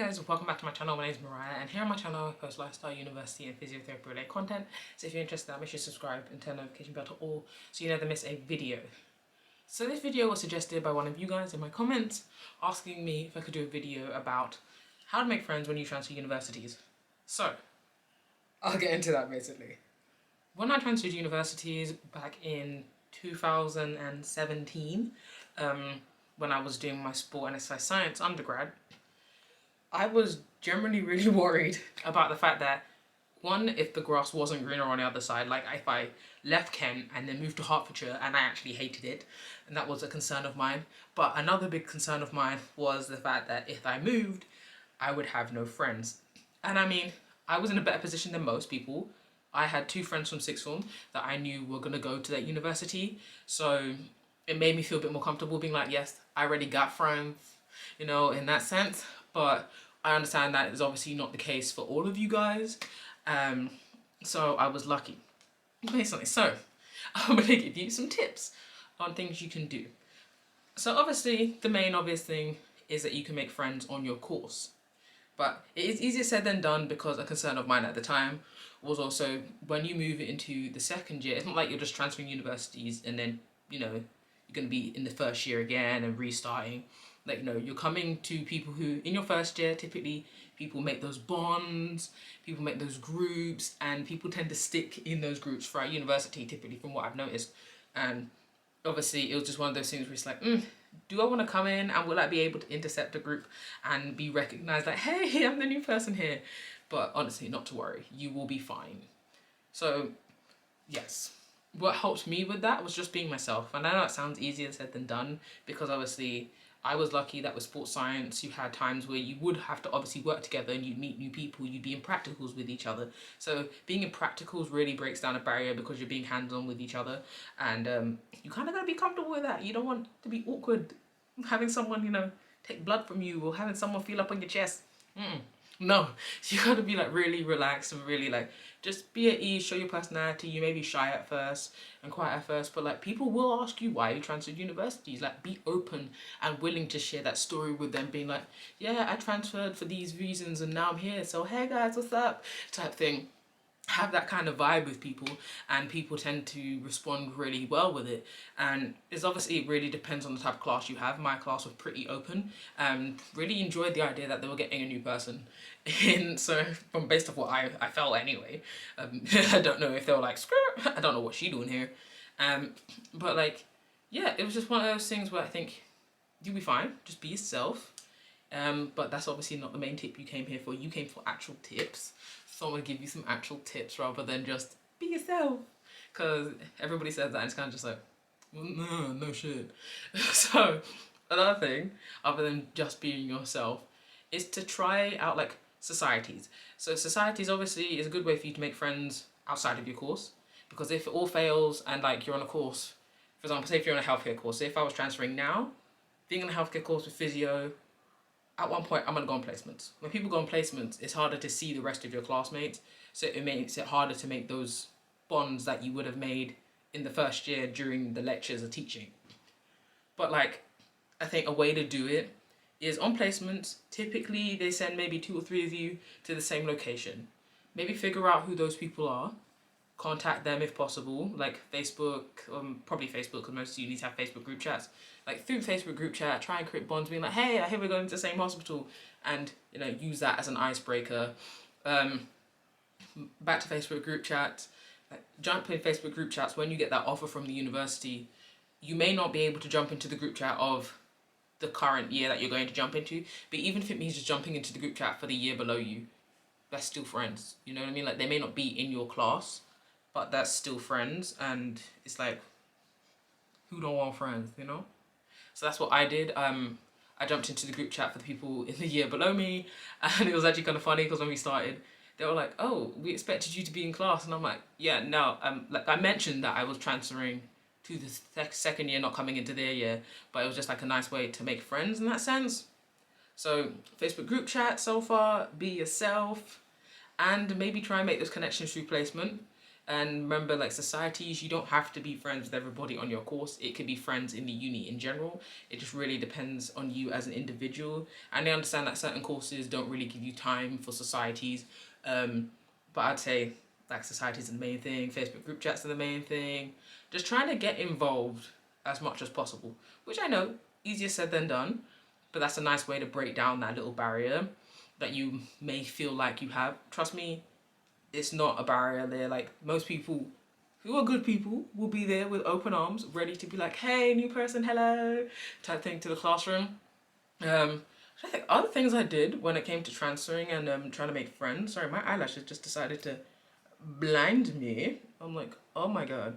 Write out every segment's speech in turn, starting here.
guys, welcome back to my channel. My name is Mariah, and here on my channel I post lifestyle, university and physiotherapy related content. So if you're interested, make sure you subscribe and turn the notification bell to all so you never miss a video. So this video was suggested by one of you guys in my comments asking me if I could do a video about how to make friends when you transfer universities. So I'll get into that basically. When I transferred universities back in 2017, when I was doing my sport and exercise science undergrad, I was generally really worried about the fact that, one, if the grass wasn't greener on the other side, like if I left Kent and then moved to Hertfordshire and I actually hated it, and that was a concern of mine. But another big concern of mine was the fact that if I moved, I would have no friends. And I mean, I was in a better position than most people. I had two friends from sixth form that I knew were gonna go to that university, so it made me feel a bit more comfortable being like, yes, I already got friends, you know, in that sense. But I understand that is obviously not the case for all of you guys. So I was lucky, basically. So I'm gonna give you some tips on things you can do. So obviously the main obvious thing is that you can make friends on your course. But it is easier said than done, because a concern of mine at the time was also when you move into the second year, it's not like you're just transferring universities and then, you know, you're going to be in the first year again and restarting. Like, you know, you're coming to people who, in your first year, typically people make those bonds, people make those groups, and people tend to stick in those groups throughout university, typically, from what I've noticed. And obviously it was just one of those things where it's like, do I want to come in and will I be able to intercept a group and be recognized like, hey, I'm the new person here? But honestly, not to worry, you will be fine. So yes, what helped me with that was just being myself. And I know it sounds easier said than done, because obviously I was lucky that with sports science you had times where you would have to obviously work together and you'd meet new people, you'd be in practicals with each other. So being in practicals really breaks down a barrier because you're being hands-on with each other, and you kind of got to be comfortable with that. You don't want to be awkward having someone, you know, take blood from you, or having someone feel up on your chest. No, you got to be like really relaxed and really like just be at ease, show your personality. You may be shy at first and quiet at first, but like people will ask you why you transferred universities. Like, be open and willing to share that story with them, being like, yeah, I transferred for these reasons and now I'm here, so hey guys, what's up, type thing. Have that kind of vibe with people, and people tend to respond really well with it. And it's obviously, it really depends on the type of class you have. My class was pretty open, really enjoyed the idea that they were getting a new person in. So from based off what I felt anyway, I don't know if they were like, screw, I don't know what she doing here, but like, yeah, it was just one of those things where I think you'll be fine, just be yourself. But that's obviously not the main tip you came here for. You came for actual tips. So I'm gonna give you some actual tips rather than just be yourself. Because everybody says that and it's kind of just like, well, no shit. So another thing, other than just being yourself, is to try out like societies. So societies obviously is a good way for you to make friends outside of your course. Because if it all fails and like you're on a course, for example, say if you're on a healthcare course, say if I was transferring now, being on a healthcare course with physio, at one point I'm gonna go on placements. When people go on placements, it's harder to see the rest of your classmates, so it makes it harder to make those bonds that you would have made in the first year during the lectures or teaching. But like, I think a way to do it is on placements, typically they send maybe 2 or 3 of you to the same location. Maybe figure out who those people are, contact them if possible, like Facebook, probably Facebook, because most unis have Facebook group chats. Like through Facebook group chat, try and create bonds, being like, hey, I hear we're going to the same hospital, and you know, use that as an icebreaker. Back to Facebook group chats, jump in Facebook group chats when you get that offer from the university. You may not be able to jump into the group chat of the current year that you're going to jump into, but even if it means just jumping into the group chat for the year below you, that's still friends. You know what I mean? Like, they may not be in your class, but that's still friends, and it's like, who don't want friends, you know? So that's what I did. I jumped into the group chat for the people in the year below me, and it was actually kind of funny because when we started, they were like, oh, we expected you to be in class, and I'm like, yeah, no, like I mentioned that I was transferring to the second year, not coming into their year, but it was just like a nice way to make friends in that sense. So Facebook group chat so far, be yourself, and maybe try and make those connections through placement. And remember, like societies, you don't have to be friends with everybody on your course. It could be friends in the uni in general. It just really depends on you as an individual. And I understand that certain courses don't really give you time for societies. But I'd say like societies are the main thing. Facebook group chats are the main thing. Just trying to get involved as much as possible, which I know easier said than done. But that's a nice way to break down that little barrier that you may feel like you have. Trust me, it's not a barrier there. Like most people who are good people will be there with open arms, ready to be like, hey, new person, hello, type thing to the classroom. I think other things I did when it came to transferring and trying to make friends. Sorry, my eyelashes just decided to blind me. I'm like, oh my god.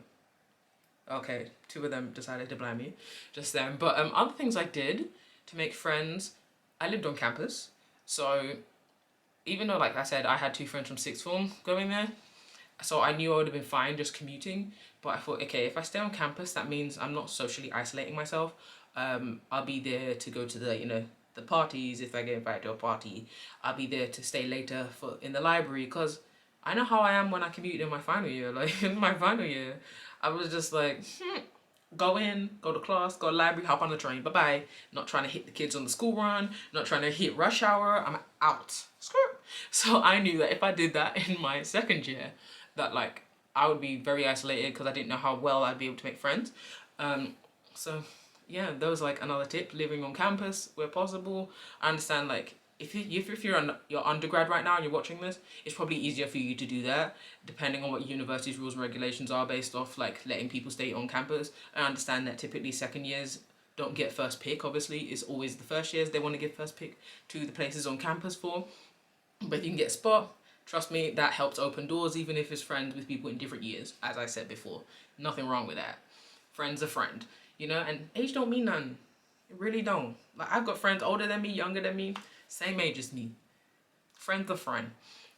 Okay, two of them decided to blind me just then. But other things I did to make friends, I lived on campus. So even though, like I said, I had two friends from sixth form going there, so I knew I would have been fine just commuting. But I thought, okay, if I stay on campus, that means I'm not socially isolating myself. I'll be there to go to the parties if I get invited to a party. I'll be there to stay later in the library, because I know how I am when I commute in my final year. Like in my final year, I was just like, go in, go to class, go to library, hop on the train, bye-bye. Not trying to hit the kids on the school run, not trying to hit rush hour, I'm out. So I knew that if I did that in my second year, that like I would be very isolated because I didn't know how well I'd be able to make friends. So yeah, that was like another tip, living on campus where possible. I understand like if you're your undergrad right now and you're watching this, it's probably easier for you to do that, depending on what university's rules and regulations are based off like letting people stay on campus. I understand that typically second years don't get first pick, obviously. It's always the first years they want to give first pick to the places on campus for. But if you can get a spot, trust me, that helps open doors, even if it's friends with people in different years, as I said before. Nothing wrong with that. Friend's a friend, and age don't mean nothing. It really don't. Like, I've got friends older than me, younger than me, same age as me. Friend's a friend.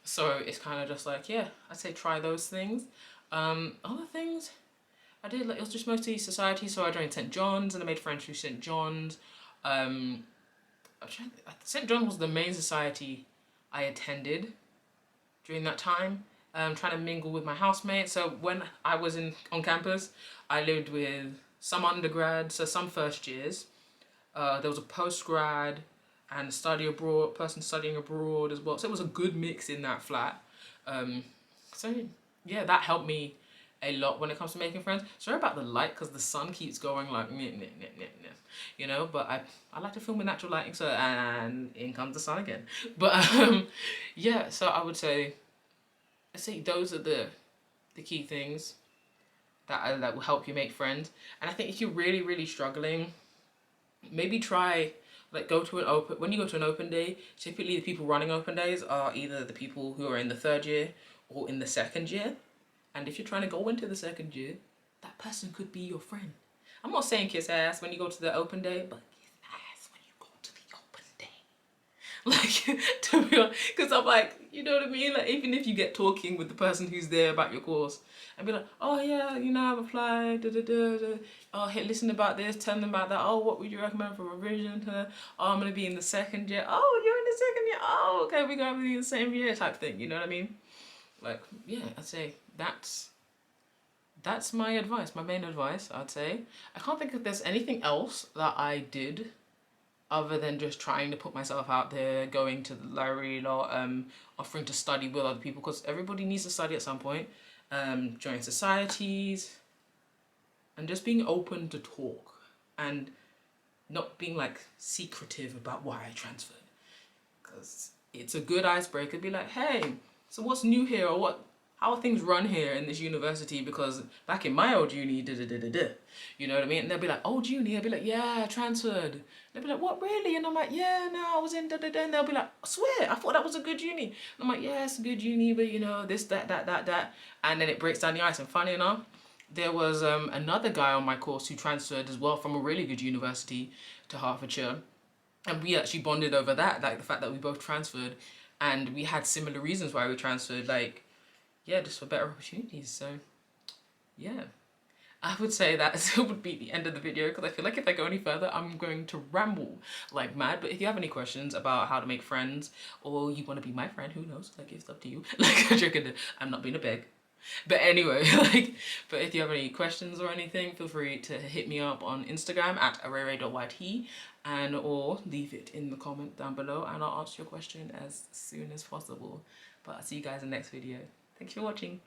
So it's kind of just like, yeah, I'd say try those things. Other things I did, like, it was just mostly society, so I joined St. John's and I made friends through St. John's. St. John's was the main society I attended during that time, trying to mingle with my housemates. So when I was on campus, I lived with some undergrads, so some first years. There was a postgrad and a person studying abroad as well. So it was a good mix in that flat. So yeah, that helped me a lot when it comes to making friends. Sorry about the light because the sun keeps going like but I like to film with natural lighting, so and in comes the sun again. But yeah, so I would say those are the key things that will help you make friends. And I think if you're really, really struggling, maybe try when you go to an open day, typically the people running open days are either the people who are in the third year or in the second year. And if you're trying to go into the second year, that person could be your friend. I'm not saying kiss ass when you go to the open day, but kiss ass when you go to the open day. Like, to be honest, because I'm like, you know what I mean? Like, even if you get talking with the person who's there about your course and be like, oh yeah, I've applied, oh, hey, listen about this, tell them about that, oh, what would you recommend for revision? Oh, I'm going to be in the second year. Oh, you're in the second year? Oh, okay, we're going to be in the same year type thing, you know what I mean? Like, yeah, I'd say that's my advice, my main advice, I'd say. I can't think if there's anything else that I did other than just trying to put myself out there, going to the library or offering to study with other people, because everybody needs to study at some point. Joining societies and just being open to talk and not being like secretive about why I transferred, because it's a good icebreaker. Be like, hey, so what's new here, or how are things run here in this university? Because back in my old uni, you know what I mean? And they'll be like, old uni? I'll be like, yeah, I transferred. They'll be like, what, really? And I'm like, yeah, no, I was in And they'll be like, I swear, I thought that was a good uni. And I'm like, yeah, it's a good uni, but this, that. And then it breaks down the ice. And funny enough, there was another guy on my course who transferred as well from a really good university to Hertfordshire. And we actually bonded over that, like the fact that we both transferred. And we had similar reasons why we transferred, like, yeah, just for better opportunities. So yeah, I would say that would be the end of the video, because I feel like if I go any further, I'm going to ramble like mad. But if you have any questions about how to make friends, or you want to be my friend, who knows, like, it's up to you. Like, I'm not being a beg. But anyway, but if you have any questions or anything, feel free to hit me up on Instagram at arere.yt and or leave it in the comment down below and I'll answer your question as soon as possible. But I'll see you guys in the next video. Thanks for watching.